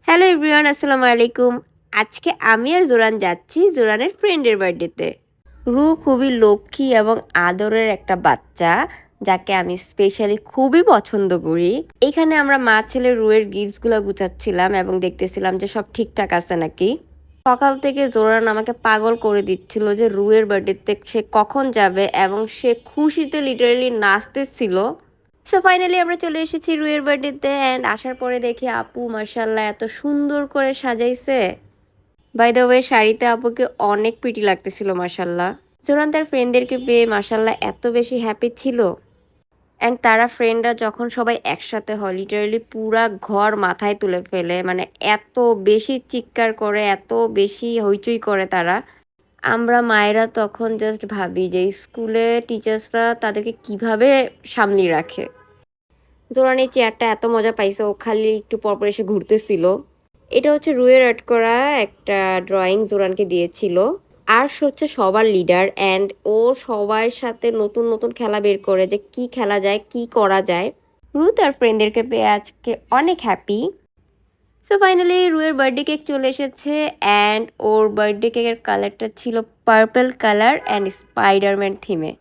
Hello everyone, আসসালামু আলাইকুম। আজকে আমি আর জোরান যাচ্ছি জোরানের ফ্রেন্ডের বার্থডেতে। রু খুবই লক্ষ্মী এবং আদরের একটা বাচ্চা, যাকে আমি স্পেশালি খুবই পছন্দ করি। এখানে আমরা মা ছেলে রুয়ের গিফটসগুলো গুছাচ্ছিলাম এবং দেখতেছিলাম যে সব ঠিকঠাক আছে নাকি। সকাল থেকে জোরান আমাকে পাগল করে দিচ্ছিল যে রুয়ের বার্থডেতে সে কখন যাবে এবং সে খুশিতে লিটারালি নাচতেছিল। সো ফাইনালি আমরা চলে এসেছি রুয়ের বার্থডেতে অ্যান্ড আসার পরে দেখি আপু মাশাল্লাহ এত সুন্দর করে সাজাইছে। বাই দ্য ওয়ে শাড়িতে আপুকে অনেক প্রিটি লাগতেছিল মাশাল্লাহ। জোরান তার ফ্রেন্ডদেরকে পেয়ে মাশাল্লাহ এত বেশি হ্যাপি ছিল। অ্যান্ড তারা ফ্রেন্ডরা যখন সবাই একসাথে হয় লিটারালি পুরা ঘর মাথায় তুলে ফেলে, মানে এত বেশি চিৎকার করে, এত বেশি হইচই করে তারা। আমরা মায়েরা তখন জাস্ট ভাবি যে স্কুলে টিচার্সরা তাদেরকে কিভাবে সামলিয়ে রাখে। জোরান এই চেয়ারটা এত মজা পাইছে, ও খালি একটু পরপর এসে ঘুরতেছিল। এটা হচ্ছে রুয়ের আর্ট করা একটা ড্রয়িং জোরানকে দিয়েছিল। আর্শ হচ্ছে সবার লিডার অ্যান্ড ও সবার সাথে নতুন নতুন খেলা বের করে যে কি খেলা যায়, কি করা যায়। রু তার ফ্রেন্ডদেরকে পেয়ে আজকে অনেক হ্যাপি। সো ফাইনালি রুয়ের বার্থডে কেক চলে এসেছে অ্যান্ড ওর বার্থডে কেকের কালারটা ছিল পার্পল কালার অ্যান্ড স্পাইডারম্যান থিমে।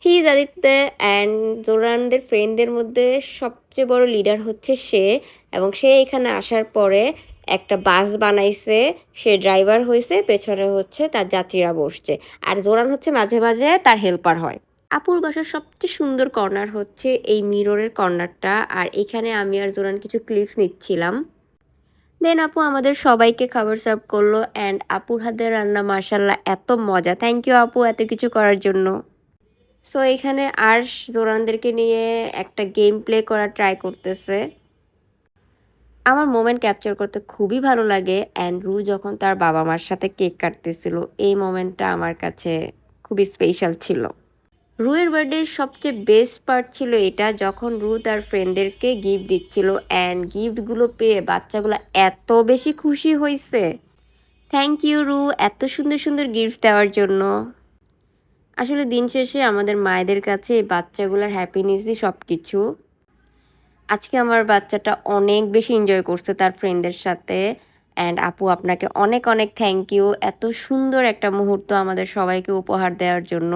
হি ইজ আদিত্য অ্যান্ড জোরানদের ফ্রেন্ডদের মধ্যে সবচেয়ে বড় লিডার হচ্ছে সে, এবং সে এখানে আসার পরে একটা বাস বানাইছে। সে ড্রাইভার হয়েছে, পেছনে হচ্ছে তার যাত্রীরা বসছে, আর জোরান হচ্ছে মাঝে মাঝে তার হেল্পার হয়। আপুর বাসার সবচেয়ে সুন্দর কর্নার হচ্ছে এই মিররের কর্নারটা, আর এখানে আমি আর জোরান কিছু ক্লিপস নিচ্ছিলাম। দেন আপু আমাদের সবাইকে খাবার সার্ভ করলো অ্যান্ড আপুর হাতের রান্না মাশাল্লাহ এত মজা। থ্যাংক ইউ আপু এত কিছু করার জন্য। সো এখানে আর্শ জোরানদেরকে নিয়ে একটা গেম প্লে করার ট্রাই করতেছে। আমার মোমেন্ট ক্যাপচার করতে খুবই ভালো লাগে অ্যান্ড রু যখন তার বাবা মার সাথে কেক কাটতেছিল, এই মোমেন্টটা আমার কাছে খুবই স্পেশাল ছিল। রুয়ের বার্থডের সবচেয়ে বেস্ট পার্ট ছিল এটা, যখন রু তার ফ্রেন্ডদেরকে গিফট দিচ্ছিল অ্যান্ড গিফটগুলো পেয়ে বাচ্চাগুলো এত বেশি খুশি হয়েছে। থ্যাংক ইউ রু এত সুন্দর সুন্দর গিফট দেওয়ার জন্য। আসলে দিন শেষে আমাদের মায়েদের কাছে এই বাচ্চাগুলোর হ্যাপিনেসই সব কিছু। আজকে আমার বাচ্চাটা অনেক বেশি এনজয় করছে তার ফ্রেন্ডদের সাথে। অ্যান্ড আপু আপনাকে অনেক অনেক থ্যাংক ইউ এত সুন্দর একটা মুহূর্ত আমাদের সবাইকে উপহার দেওয়ার জন্য।